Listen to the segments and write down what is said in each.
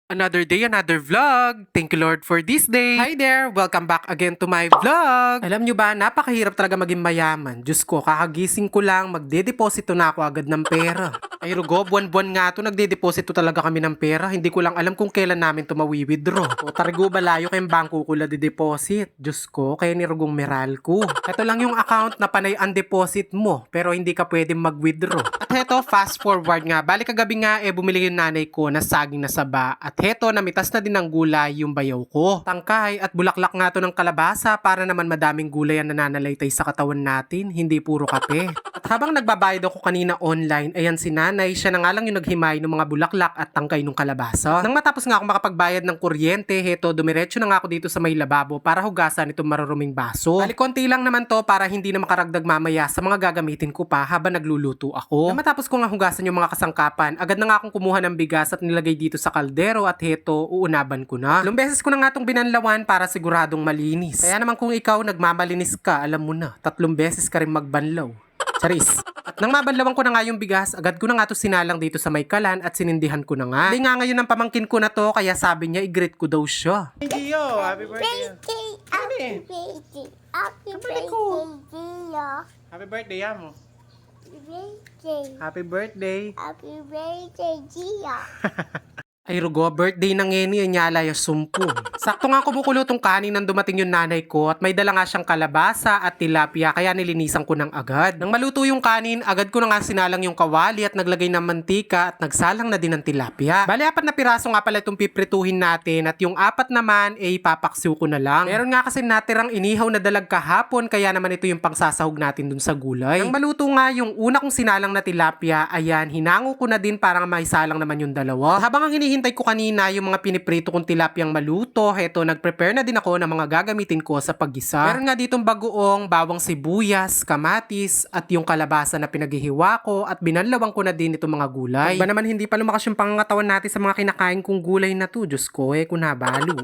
Another day, another vlog. Thank you Lord for this day. Hi there! Welcome back again to my vlog. Alam nyo ba, napakahirap talaga maging mayaman. Diyos ko, kakagising ko lang, magdedeposito na ako agad ng pera. Ay rugo, buwan-buwan nga to, nagdedeposito talaga kami ng pera. Hindi ko lang alam kung kailan namin to mawi-withdraw. O tarigo ba layo kayong bangko ko la de-deposit? Diyos ko, kaya ni Rugong Meralco. Ito lang yung account na panay ang deposit mo, pero hindi ka pwedeng mag-withdraw. At heto, fast forward nga. Balik kagabi nga, bumili yung nanay ko na saging na saba. At heto, namitas na din ng gulay yung bayaw ko. Tangkay at bulaklak nga to ng kalabasa para naman madaming gulay ang nananalaytay sa katawan natin, hindi puro kape. At habang nagbabayad ako kanina online, ayan si nanay, siya na nga lang yung naghimay ng mga bulaklak at tangkay ng kalabasa. Nang matapos nga ako makapagbayad ng kuryente, heto, dumiretso na nga ako dito sa may lababo para hugasan itong maruruming baso. Bali, konti lang naman to para hindi na makaragdag mamaya sa mga gagamitin ko pa habang nagluluto ako. Nang matapos ko nga hugasan yung mga kasangkapan, agad na nga akong kumuha ng bigas at nilagay dito sa kaldero at heto, uunaban ko na. Ilang beses ko na nga itong binanlawan para siguradong malinis. Kaya naman kung ikaw nagmamalinis ka, alam mo na, 3 beses ka rin magbanlaw. Charis. At nang mabanlawan ko na nga yung bigas, agad ko na nga to sinalang dito sa may kalan at sinindihan ko na nga. Hindi nga ngayon ang pamangkin ko na to, kaya sabi niya i-greet ko daw siya. Gio, happy birthday. Happy birthday. Happy birthday, Gio. Happy birthday, Amo. Happy birthday. Happy birthday. Happy birthday, Gio. Ay rugo, birthday na ngeni, anyala yung sumpo. Sakto nga kumukulo tong kanin nang dumating yung nanay ko at may dala nga siyang kalabasa at tilapia kaya nilinisan ko ng agad. Nang maluto yung kanin, agad ko na nga sinalang yung kawali at naglagay ng mantika at nagsalang na din ng tilapia. Bali, 4 na piraso nga pala itong piprituhin natin at yung 4 naman ay papaksiw ko na lang. Meron nga kasi natirang inihaw na dalag kahapon kaya naman ito yung pangsasahog natin dun sa gulay. Nang maluto nga yung una kong sinalang na tilapia, ayan, hinango ko na din para maisalang naman yung dalawa. Habang ang hinihintay ko kanina yung mga piniprito kong tilapiyang maluto, heto, nag-prepare na din ako ng mga gagamitin ko sa paggisa. Meron nga ditong bagoong, bawang sibuyas, kamatis, at yung kalabasa na pinaghihiwa ko at binanlawang ko na din itong mga gulay. Ba naman hindi pa lumakas yung pangangatawan natin sa mga kinakain kong gulay na to, Diyos ko, kung nabalo.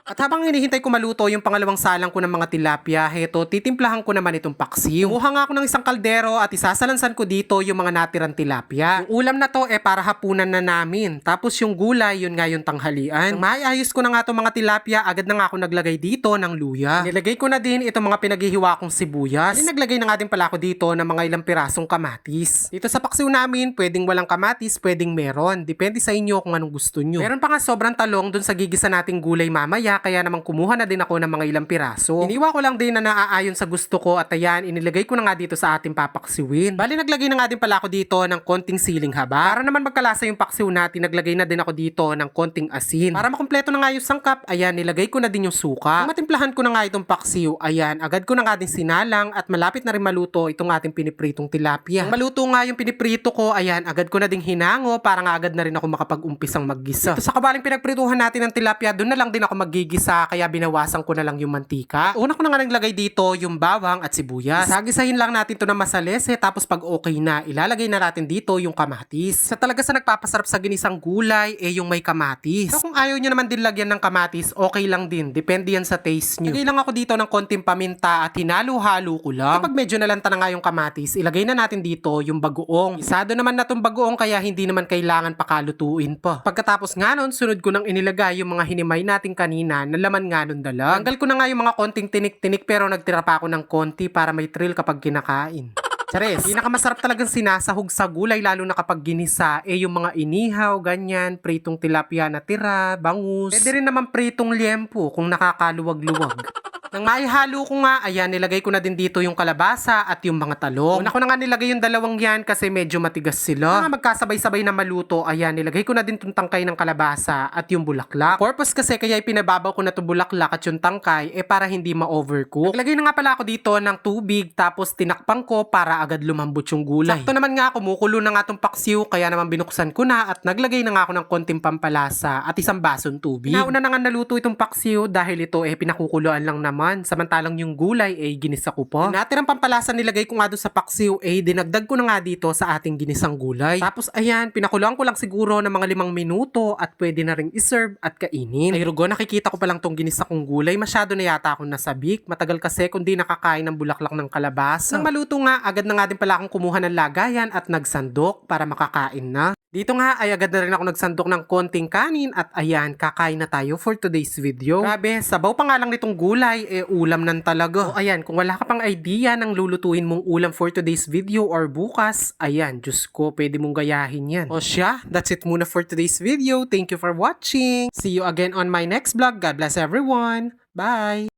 At habang hinihintay ko maluto yung pangalawang salang ko ng mga tilapia, heto, titimplahan ko naman itong paksiw. Kumuha nga ako ng isang kaldero at isasalansan ko dito yung mga natirang tilapia. Yung ulam na to para hapunan na namin. Tapos yung gulay, yun nga yung tanghalian. Nang maayos ko na nga itong mga tilapia, agad na nga ako naglagay dito ng luya. Nilagay ko na din itong mga pinaghihiwa kong sibuyas. Naglagay na nga din pala ako dito ng mga ilang pirasong kamatis. Dito sa paksiw namin, pwedeng walang kamatis, pwedeng meron. Depende sa inyo kung anong gusto nyo. Meron pa nga sobrang talong dun sa gigisa nating gulay mamaya, kaya naman kumuha na din ako ng mga ilang piraso. Iniwa ko lang din na naaayon sa gusto ko at ayan, inilagay ko na nga dito sa ating papaksiwin. Bali, naglagay na nga din pala ako dito ng konting siling haba. Para naman magkalasa yung paksiw natin, naglagay na din ako dito ng konting asin. Para makumpleto na nga yung sangkap, ayan, nilagay ko na din yung suka. Nung matimplahan ko na nga itong paksiw, ayan, agad ko na nga din sinalang at malapit na rin maluto itong ating pinipritong tilapia. Nang maluto nga yung piniprito ko, ayan, agad ko na ding hinango para nga agad na rin ako makapag-umpisang maggisa. Ito sa kabaling pinagprituhan natin ng tilapia, doon na lang din ako maggigisa kaya binawasan ko na lang yung mantika. Una ko na nga naglagay dito yung bawang at sibuyas. Sagisahin lang natin to na masalese tapos pag okay na, ilalagay na natin dito yung kamatis. Sa talaga sa nagpapasarap sa ginisang gulay, yung may kamatis. So kung ayaw nyo naman din lagyan ng kamatis, okay lang din. Depende yan sa taste nyo. Lagay lang ako dito ng konting paminta at hinalo-halo ko lang. Kapag medyo nalanta na nga yung kamatis, ilagay na natin dito yung bagoong. Isado naman na tong bagoong kaya hindi naman kailangan pakalutuin pa. Pagkatapos nga nun, sunod ko nang inilagay yung mga hinimay natin kanina na laman nga nun dalag. Tanggal ko na nga yung mga konting tinik-tinik pero nagtira pa ako ng konti para may thrill kapag kinakain. Chares, pinakamasarap talagang sinasahog sa gulay lalo na kapag ginisa, yung mga inihaw, ganyan, pritong tilapia na tira, bangus. Pwede rin naman pritong liempo kung nakakaluwag-luwag. Nang maihalo ko nga, ayan, nilagay ko na din dito yung kalabasa at yung mga talong. Una ko na nga nilagay yung dalawang yan kasi medyo matigas sila. Mga magkasabay-sabay na maluto, ayan, nilagay ko na din itong tangkay ng kalabasa at yung bulaklak. Purpose kasi kaya ipinababaw ko na itong bulaklak at yung tangkay para hindi ma-overcook. Naglagay na nga pala ako dito ng tubig tapos tinakpan ko para agad lumambot yung gulay. Sakto naman nga, kumukulo na nga itong paksiw kaya naman binuksan ko na at naglagay na nga ako ng konting pampalasa at isang basong tubig. Nauna na nga naluto itong paksiw dahil ito pinakukuluan lang naman. Samantalang yung gulay ginisa ko pa. Natirang pampalasa nilagay ko nga doon sa paksiw dinagdag ko na nga dito sa ating ginisang gulay. Tapos ayan, pinakuluan ko lang siguro ng mga 5 minuto at pwede na ring iserve at kainin. Ay rugo, nakikita ko pa lang tong ginisa kong gulay. Masyado na yata akong nasabik. Matagal kasi kung di nakakain ng bulaklak ng kalabasa. Nang maluto nga, agad na nga din pala akong kumuha ng lagayan at nagsandok para makakain na. Dito nga ay agad na rin ako nagsandok ng konting kanin at ayan, kakain na tayo for today's video. Grabe, sabaw pa nga lang nitong gulay, ulam nan talaga. O ayan, kung wala ka pang idea ng lulutuin mong ulam for today's video or bukas, ayan, Diyos ko, pwede mong gayahin yan. O siya, that's it muna for today's video. Thank you for watching. See you again on my next vlog. God bless everyone. Bye!